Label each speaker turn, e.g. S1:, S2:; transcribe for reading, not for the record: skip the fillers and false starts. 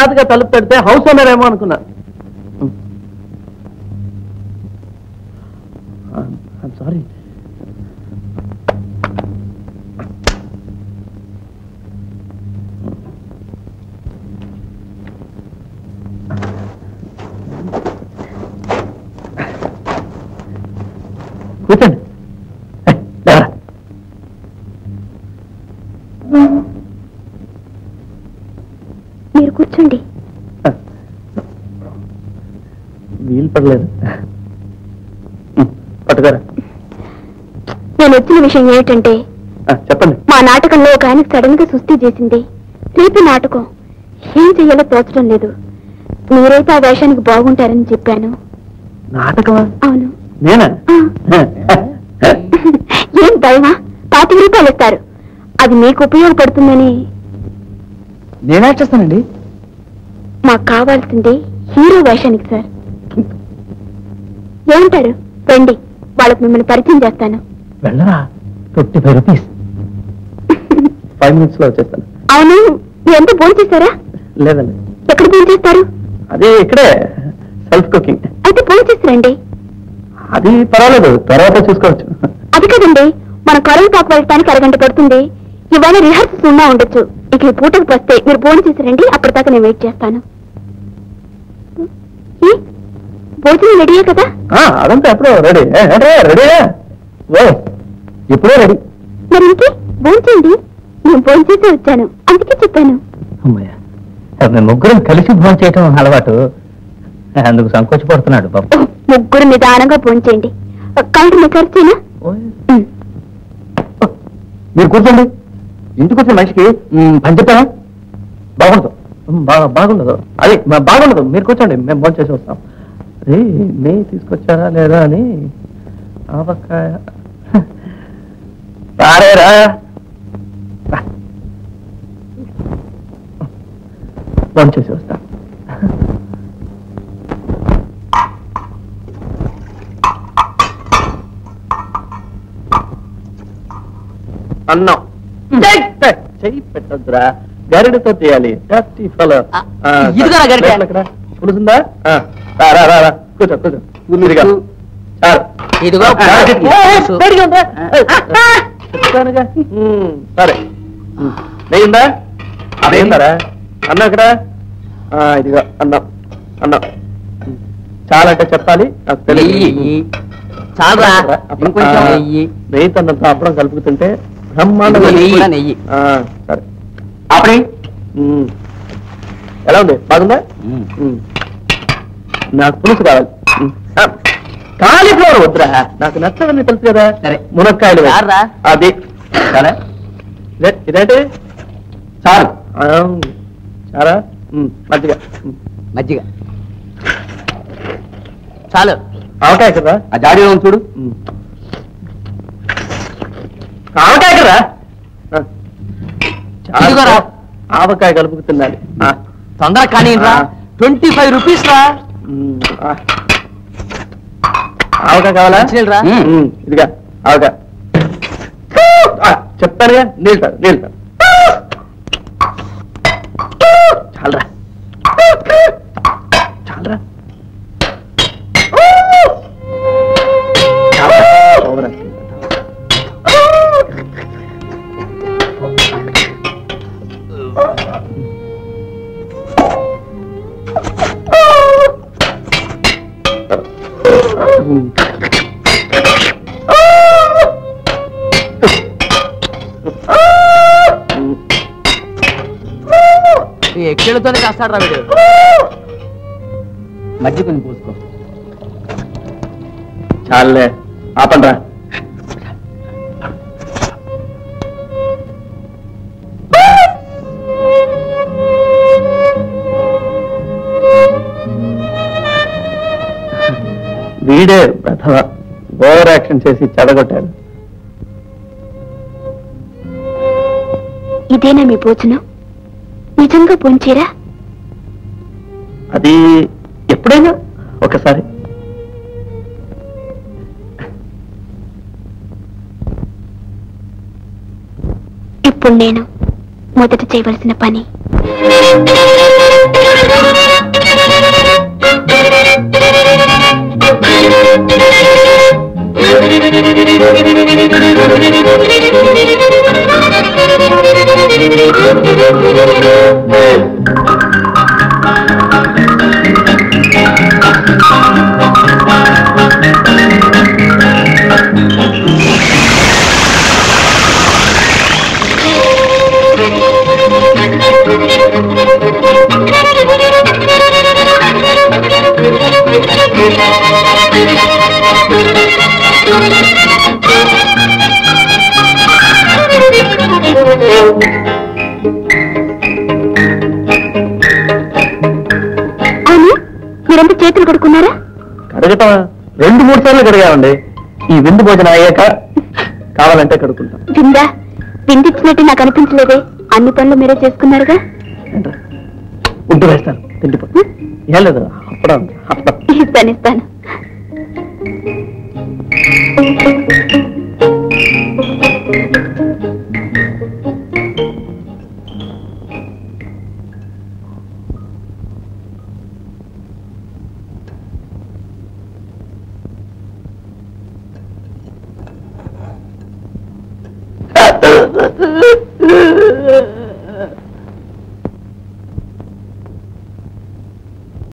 S1: హఠాత్తుగా తలుపు పెడితే హౌస్ ఓనర్ ఏమో అనుకున్నా. సారీ. కూర్చోండి.
S2: మీరు కూర్చోండి.
S1: వీలు పడలేదు. పట్టుకోరా.
S2: నేను వచ్చిన విషయం ఏమిటంటే,
S1: చెప్పండి.
S2: మా నాటకంలో ఒక ఆయనకు సడన్ గా సుస్థి చేసింది. రేపు నాటకం ఏం చెయ్యాలో తోచడం లేదు. మీరైతే ఆ వేషానికి బాగుంటారని చెప్పాను.
S1: నాటకమా?
S2: అవును.
S1: నేనా?
S2: ఏం భయమా? 25 రూపాయలు ఇస్తారు. అది మీకు ఉపయోగపడుతుందని.
S1: నేనే చేస్తానండి.
S2: మాకు కావాల్సింది హీరో వేషానికి సార్. ఏమంటారు? రండి, వాళ్ళకు మిమ్మల్ని పరిచయం చేస్తాను.
S1: వెళ్ళరా? 55 రూపీస్. 5 minutes లో వచ్చేస్తాను.
S2: అవును, మీరంతా భోజనం చేస్తారా?
S1: లేదండి.
S2: ఎక్కడ భోజనం చేస్తారు?
S1: అదే ఇక్కడే, సెల్ఫ్ కుకింగ్.
S2: అయితే భోజనం చేస్తారండి.
S1: అది పర్వాలేదు, తర్వాత చూసుకోవచ్చు.
S2: అది కదండి, మన కరువు పాకు వెళ్ళటానికి అరగంట పడుతుంది. ఇవాళ రిహార్సల్స్ ఉన్నా ఉండొచ్చు. ఇక ఈ పూటకు వస్తే మీరు భోజనం చేసారండి. అప్పటిదాకా నేను వెయిట్ చేస్తాను. భోజనం రెడీయే కదా?
S1: అదంతా ఎప్పుడో రెడీ. రెడీయా? ఓ, ఇప్పుడే రెడీ.
S2: మరి ఇంకే భోజనం చేయండి. నేను భోజనం చేసే వచ్చాను, అందుకే చెప్పాను.
S1: అమ్మయ్య, మేము ముగ్గురం కలిసి భోజనం చేయటం అలవాటు, అందుకు సంకోచపడుతున్నాడు బాబు.
S2: ముగ్గురు నిదానంగా భోజనం చేయండి. కౌంటర్ ఖర్చేనా?
S1: మీరు కూర్చోండి. ఇంటికి వచ్చిన మనిషికి పని చెప్పానా? బాగుండదు. బాగుండదు, అది బాగుండదు. మీరు కూర్చోండి, మేము భోజనం చేసి వస్తాం. అదే నెయ్యి తీసుకొచ్చారా లేదా అని. ఆవకాయ సారేరా. భోజనం చేసి వస్తాం. అన్నం చెయ్యి పెట్టద్దురా, గరిటతో తీయాలి. పులుసుందా? కూర్చో కూర్చో. సరే, నెయ్యిందా? నెయ్యిందారా? అన్నం ఇక్కడ. ఇదిగా అన్నం. అన్నం చాలంటే చెప్పాలి, నాకు తెలియదు. నెయ్యి తనంత అప్పడం కలుపుతుంటే బ్రహ్మాండంగా నెయ్యి. సరే, అప్పుడే ఎలా ఉంది? బాగుందా? నాకు పులుసు కావాలి. కాలీఫ్లవర్ వద్దురా, నాకు నచ్చదని తెలుసు కదా. మునక్కాయలు అది. సరే, ఇదేంటి? చాలు. చాలా మజ్జిగ. మజ్జిగ చాలు. ఆవకాయ కదా, ఆ జాడీలో చూడు. ఆవకాయ కదా, ఆవకాయ కలుపుకు తిన్నాలి. తొందర కానీ 25 రూపీస్ రా. ఆవకాయ కావాలా? ఇదిగా ఆవకాయ. చెప్తానుగా, నీళ్ళు నీళ్ళు చాలరా, చాలరా. ఎక్కేళ్ళతోనే కాస్తాడు రా వీడు. మజ్జిగ కొంచెం పోసుకో. చాలే, ఆపండ్రా. వీడే ప్రథమ ఓవర్ యాక్షన్ చేసి చెడగొట్టాడు.
S2: ఇదేనా మీ భోజనం? నిజంగా భోంచేరా?
S1: అది ఎప్పుడైనా ఒకసారి.
S2: ఇప్పుడు నేను మొదట చేయవలసిన పని మీరంతా చేతులు కడుక్కున్నారా?
S1: కడగటం 2-3 సార్లు కడిగామండి. ఈ విందు భోజనం అయ్యాక కావాలంటే కడుక్కుంటాం.
S2: విందా? విందిచ్చినట్టు నాకు అనిపించలేదే. అన్ని పనులు మీరే చేసుకున్నారుగా.
S1: ఉంటూ వేస్తాను, తిండిపో. ఏం లేదు, అప్పడం
S2: ఇస్తాను.